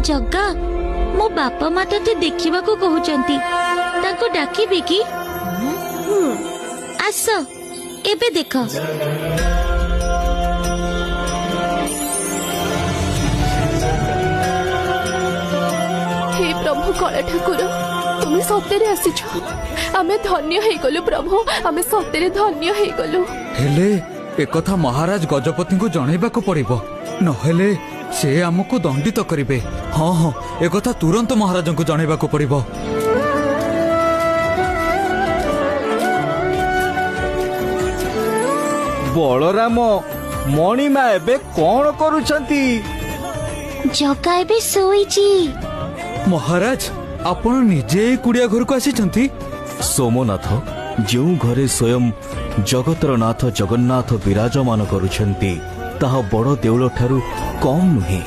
जग्गा मो बापा माँ ते देखा कहते डाकिबी कि आस एबे देख हे प्रभु कला ठाकुर तुम्हें सतेरे आसीछ आमे धन्य हे गलु प्रभु आमे सतेरे धन्य हे गलु हेले एकथा महाराज गजपति को जनइबाकू पड़िबो नहेले से हमको दंडित करिवे। हाँ हाँ एकथा तुरंत महाराज को जनइबाकू पड़िबो। बलराम मणिमा एबे कौन करूछंती? जग्गा एबे सोईची। महाराज आपण निजे कुड़िया घर को आसी सोमनाथ जो घरे स्वयं जगतर नाथ जगन्नाथ विराजमान करुछंती ताहा बड़ देउल ठारू कम नुहे।